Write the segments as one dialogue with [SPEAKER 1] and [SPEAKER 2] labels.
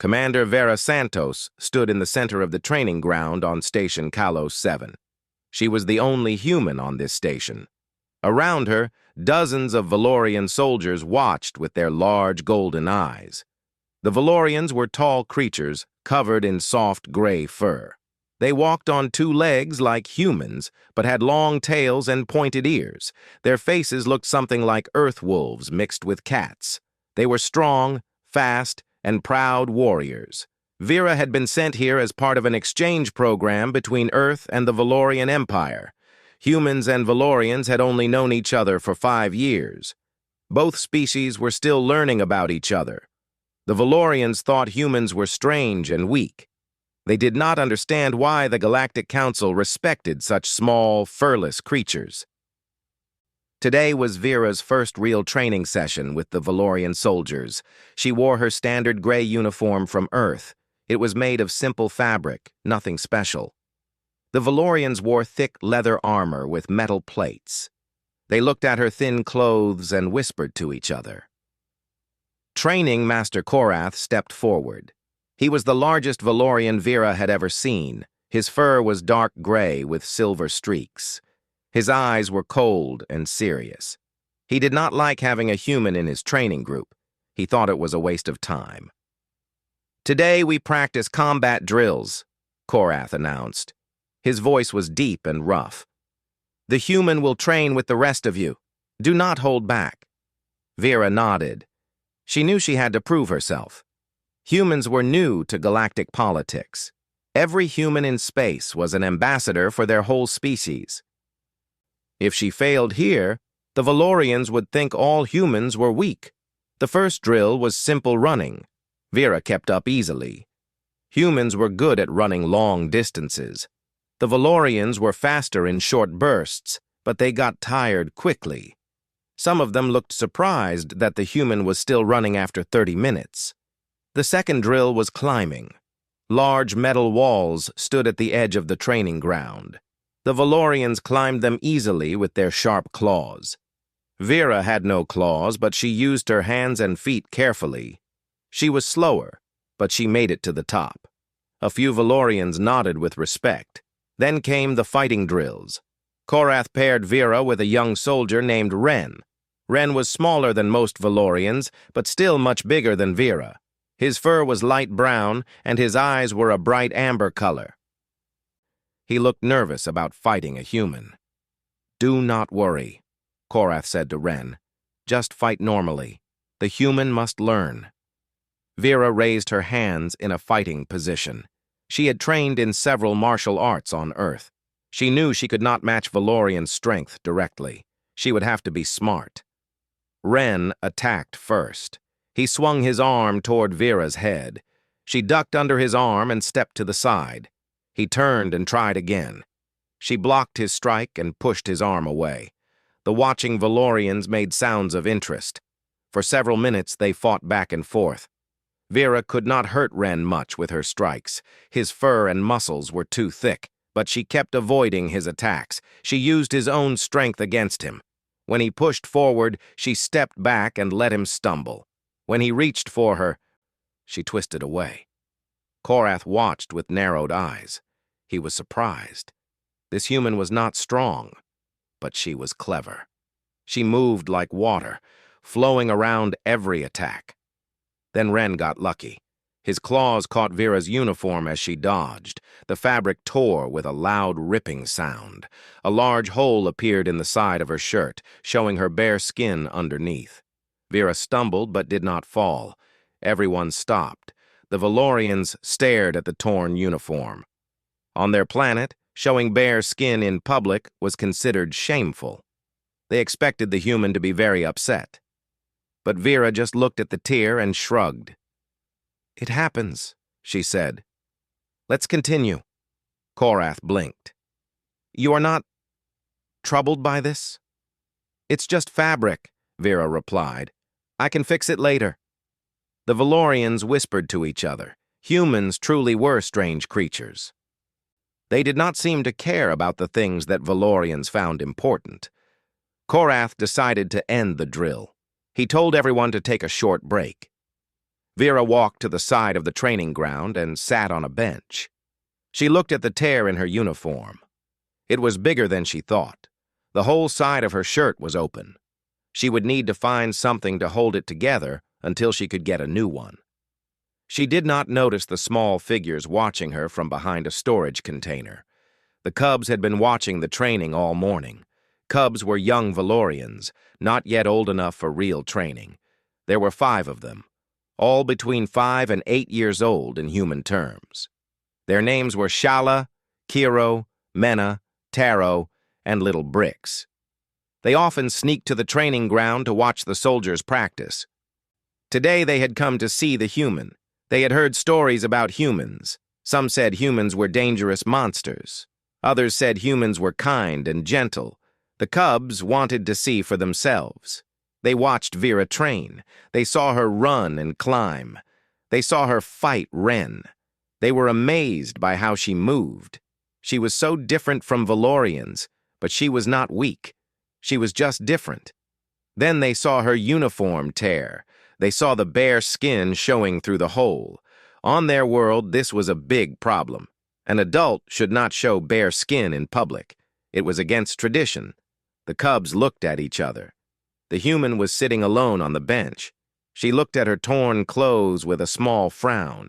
[SPEAKER 1] Commander Vera Santos stood in the center of the training ground on Station Kalos 7. She was the only human on this station. Around her, dozens of Valorian soldiers watched with their large golden eyes. The Valorians were tall creatures covered in soft gray fur. They walked on two legs like humans, but had long tails and pointed ears. Their faces looked something like earth wolves mixed with cats. They were strong, fast, and proud warriors. Vera had been sent here as part of an exchange program between Earth and the Valorian Empire. Humans and Valorians had only known each other for 5 years. Both species were still learning about each other. The Valorians thought humans were strange and weak. They did not understand why the Galactic Council respected such small, furless creatures. Today was Vera's first real training session with the Valorian soldiers. She wore her standard gray uniform from Earth. It was made of simple fabric, nothing special. The Valorians wore thick leather armor with metal plates. They looked at her thin clothes and whispered to each other. Training Master Korath stepped forward. He was the largest Valorian Vera had ever seen. His fur was dark gray with silver streaks. His eyes were cold and serious. He did not like having a human in his training group. He thought it was a waste of time. "Today we practice combat drills," Korath announced. His voice was deep and rough. "The human will train with the rest of you. Do not hold back." Vera nodded. She knew she had to prove herself. Humans were new to galactic politics. Every human in space was an ambassador for their whole species. If she failed here, the Valorians would think all humans were weak. The first drill was simple running. Vera kept up easily. Humans were good at running long distances. The Valorians were faster in short bursts, but they got tired quickly. Some of them looked surprised that the human was still running after 30 minutes. The second drill was climbing. Large metal walls stood at the edge of the training ground. The Valorians climbed them easily with their sharp claws. Vera had no claws, but she used her hands and feet carefully. She was slower, but she made it to the top. A few Valorians nodded with respect. Then came the fighting drills. Korath paired Vera with a young soldier named Ren. Ren was smaller than most Valorians, but still much bigger than Vera. His fur was light brown, and his eyes were a bright amber color. He looked nervous about fighting a human. "Do not worry," Korath said to Ren. "Just fight normally. The human must learn." Vera raised her hands in a fighting position. She had trained in several martial arts on Earth. She knew she could not match Valorian strength directly. She would have to be smart. Ren attacked first. He swung his arm toward Vera's head. She ducked under his arm and stepped to the side. He turned and tried again. She blocked his strike and pushed his arm away. The watching Valorians made sounds of interest. For several minutes they fought back and forth. Vera could not hurt Ren much with her strikes. His fur and muscles were too thick, but she kept avoiding his attacks. She used his own strength against him. When he pushed forward, she stepped back and let him stumble. When he reached for her, she twisted away. Korath watched with narrowed eyes. He was surprised. This human was not strong, but she was clever. She moved like water, flowing around every attack. Then Ren got lucky. His claws caught Vera's uniform as she dodged. The fabric tore with a loud ripping sound. A large hole appeared in the side of her shirt, showing her bare skin underneath. Vera stumbled but did not fall. Everyone stopped. The Valorians stared at the torn uniform. On their planet, showing bare skin in public was considered shameful. They expected the human to be very upset. But Vera just looked at the tear and shrugged. "It happens," she said. "Let's continue." Korath blinked. "You are not troubled by this?" "It's just fabric," Vera replied. "I can fix it later." The Valorians whispered to each other. Humans truly were strange creatures. They did not seem to care about the things that Valorians found important. Korath decided to end the drill. He told everyone to take a short break. Vera walked to the side of the training ground and sat on a bench. She looked at the tear in her uniform. It was bigger than she thought. The whole side of her shirt was open. She would need to find something to hold it together until she could get a new one. She did not notice the small figures watching her from behind a storage container. The cubs had been watching the training all morning. Cubs were young Valorians, not yet old enough for real training. There were 5 of them, all between 5 and 8 years old in human terms. Their names were Shala, Kiro, Mena, Taro, and Little Bricks. They often sneaked to the training ground to watch the soldiers practice. Today they had come to see the human. They had heard stories about humans. Some said humans were dangerous monsters. Others said humans were kind and gentle. The cubs wanted to see for themselves. They watched Vera train. They saw her run and climb. They saw her fight Ren. They were amazed by how she moved. She was so different from Valorians, but she was not weak. She was just different. Then they saw her uniform tear. They saw the bare skin showing through the hole. On their world, this was a big problem. An adult should not show bare skin in public. It was against tradition. The cubs looked at each other. The human was sitting alone on the bench. She looked at her torn clothes with a small frown.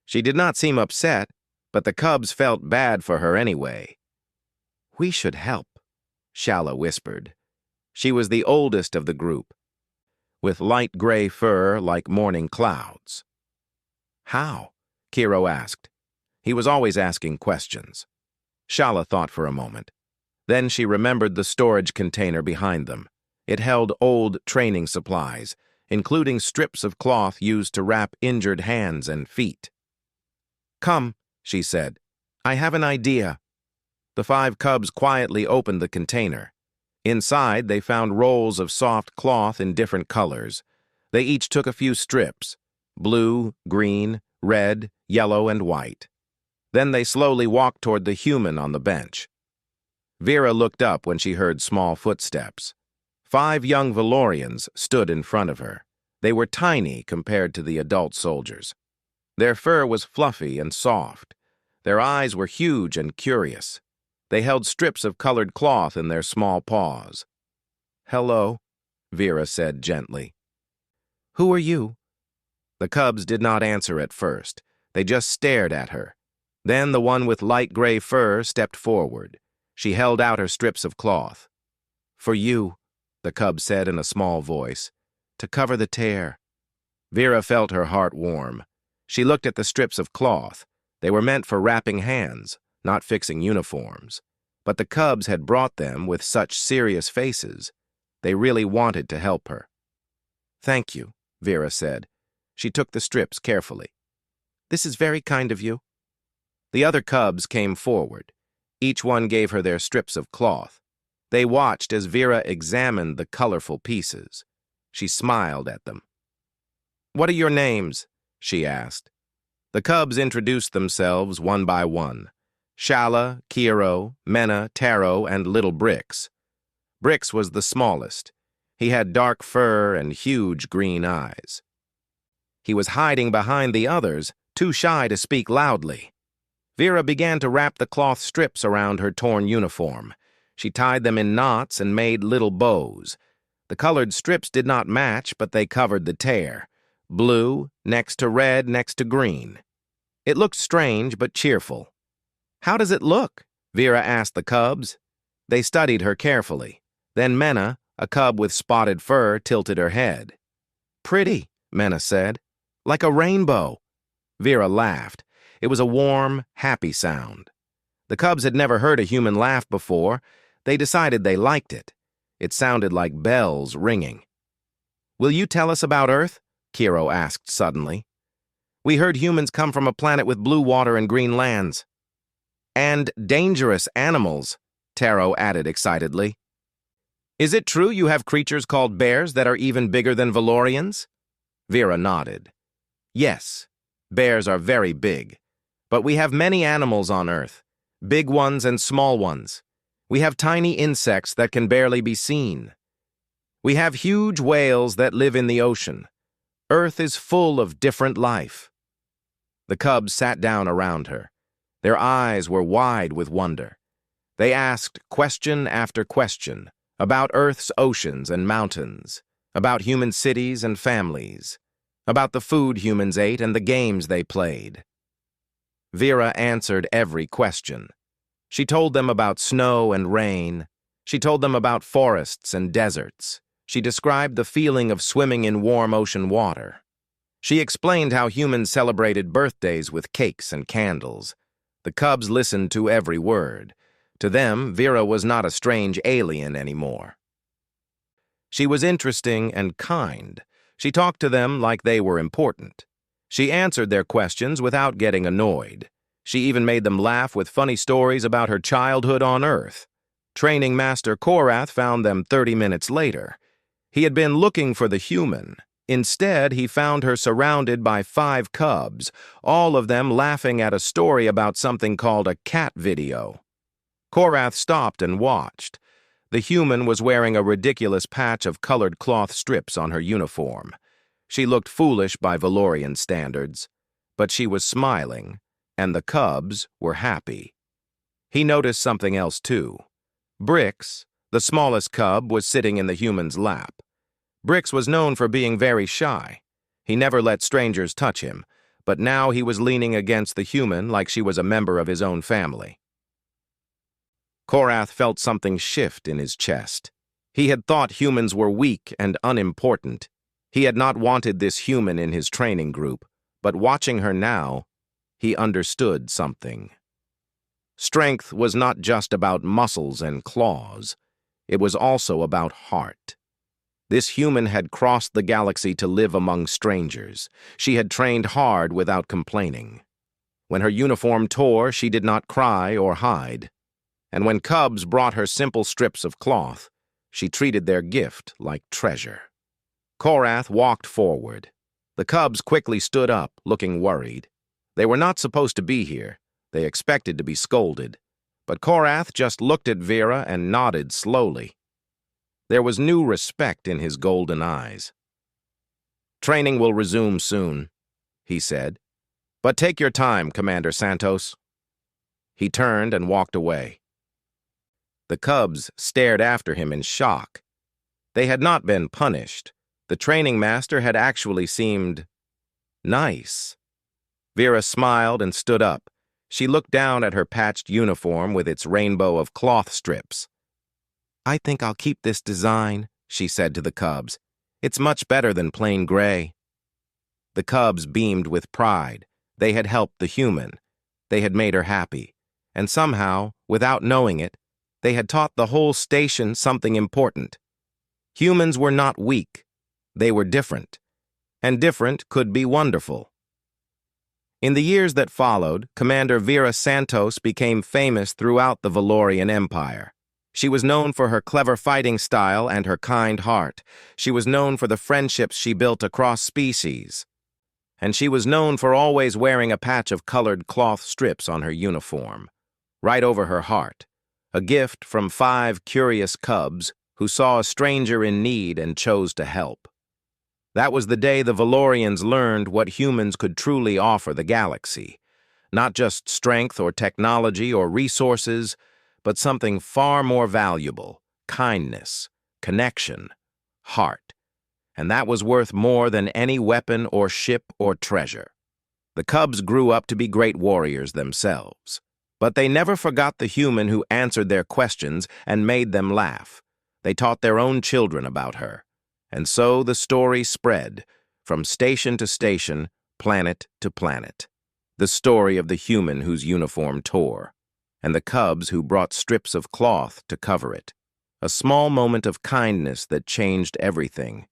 [SPEAKER 1] She did not seem upset, but the cubs felt bad for her anyway. "We should help," Shala whispered. She was the oldest of the group, with light gray fur like morning clouds. "How?" Kiro asked. He was always asking questions. Shala thought for a moment. Then she remembered the storage container behind them. It held old training supplies, including strips of cloth used to wrap injured hands and feet. "Come," she said. "I have an idea." The 5 cubs quietly opened the container. Inside, they found rolls of soft cloth in different colors. They each took a few strips: blue, green, red, yellow, and white. Then they slowly walked toward the human on the bench. Vera looked up when she heard small footsteps. 5 young Valorians stood in front of her. They were tiny compared to the adult soldiers. Their fur was fluffy and soft. Their eyes were huge and curious. They held strips of colored cloth in their small paws. "Hello," Vera said gently. "Who are you?" The cubs did not answer at first. They just stared at her. Then the one with light gray fur stepped forward. She held out her strips of cloth. "For you," the cub said in a small voice, "to cover the tear." Vera felt her heart warm. She looked at the strips of cloth. They were meant for wrapping hands, not fixing uniforms. But the cubs had brought them with such serious faces. They really wanted to help her. "Thank you," Vera said. She took the strips carefully. "This is very kind of you." The other cubs came forward. Each one gave her their strips of cloth. They watched as Vera examined the colorful pieces. She smiled at them. "What are your names?" she asked. The cubs introduced themselves one by one: Shala, Kiro, Mena, Taro, and Little Bricks. Bricks was the smallest. He had dark fur and huge green eyes. He was hiding behind the others, too shy to speak loudly. Vera began to wrap the cloth strips around her torn uniform. She tied them in knots and made little bows. The colored strips did not match, but they covered the tear. Blue next to red next to green. It looked strange but cheerful. "How does it look?" Vera asked the cubs. They studied her carefully. Then Mena, a cub with spotted fur, tilted her head. "Pretty," Mena said. "Like a rainbow." Vera laughed. It was a warm, happy sound. The cubs had never heard a human laugh before. They decided they liked it. It sounded like bells ringing. "Will you tell us about Earth?" Kiro asked suddenly. "We heard humans come from a planet with blue water and green lands." "And dangerous animals," Taro added excitedly. "Is it true you have creatures called bears that are even bigger than Valorians?" Vera nodded. "Yes, bears are very big. But we have many animals on Earth, big ones and small ones. We have tiny insects that can barely be seen. We have huge whales that live in the ocean. Earth is full of different life. The cubs sat down around her. Their eyes were wide with wonder. They asked question after question about Earth's oceans and mountains, about human cities and families, about the food humans ate and the games they played. Vera answered every question. She told them about snow and rain. She told them about forests and deserts. She described the feeling of swimming in warm ocean water. She explained how humans celebrated birthdays with cakes and candles. The cubs listened to every word. To them, Vera was not a strange alien anymore. She was interesting and kind. She talked to them like they were important. She answered their questions without getting annoyed. She even made them laugh with funny stories about her childhood on Earth. Training Master Korath found them 30 minutes later. He had been looking for the human. Instead, he found her surrounded by 5 cubs, all of them laughing at a story about something called a cat video. Korath stopped and watched. The human was wearing a ridiculous patch of colored cloth strips on her uniform. She looked foolish by Valorian standards, but she was smiling, and the cubs were happy. He noticed something else too. Brix, the smallest cub, was sitting in the human's lap. Brix was known for being very shy. He never let strangers touch him, but now he was leaning against the human like she was a member of his own family. Korath felt something shift in his chest. He had thought humans were weak and unimportant. He had not wanted this human in his training group, but watching her now, he understood something. Strength was not just about muscles and claws. It was also about heart. This human had crossed the galaxy to live among strangers. She had trained hard without complaining. When her uniform tore, she did not cry or hide. And when cubs brought her simple strips of cloth, she treated their gift like treasure. Korath walked forward. The cubs quickly stood up, looking worried. They were not supposed to be here. They expected to be scolded. But Korath just looked at Vera and nodded slowly. There was new respect in his golden eyes. "Training will resume soon," he said. "But take your time, Commander Santos." He turned and walked away. The cubs stared after him in shock. They had not been punished. The training master had actually seemed nice. Vera smiled and stood up. She looked down at her patched uniform with its rainbow of cloth strips. "I think I'll keep this design," she said to the cubs. "It's much better than plain gray." The cubs beamed with pride. They had helped the human. They had made her happy. And somehow, without knowing it, they had taught the whole station something important. Humans were not weak. They were different. And different could be wonderful. In the years that followed, Commander Vera Santos became famous throughout the Valorian Empire. She was known for her clever fighting style and her kind heart. She was known for the friendships she built across species. And she was known for always wearing a patch of colored cloth strips on her uniform, right over her heart, a gift from 5 curious cubs who saw a stranger in need and chose to help. That was the day the Valorians learned what humans could truly offer the galaxy. Not just strength or technology or resources, but something far more valuable: kindness, connection, heart. And that was worth more than any weapon or ship or treasure. The cubs grew up to be great warriors themselves. But they never forgot the human who answered their questions and made them laugh. They taught their own children about her. And so the story spread, from station to station, planet to planet. The story of the human whose uniform tore, and the cubs who brought strips of cloth to cover it. A small moment of kindness that changed everything.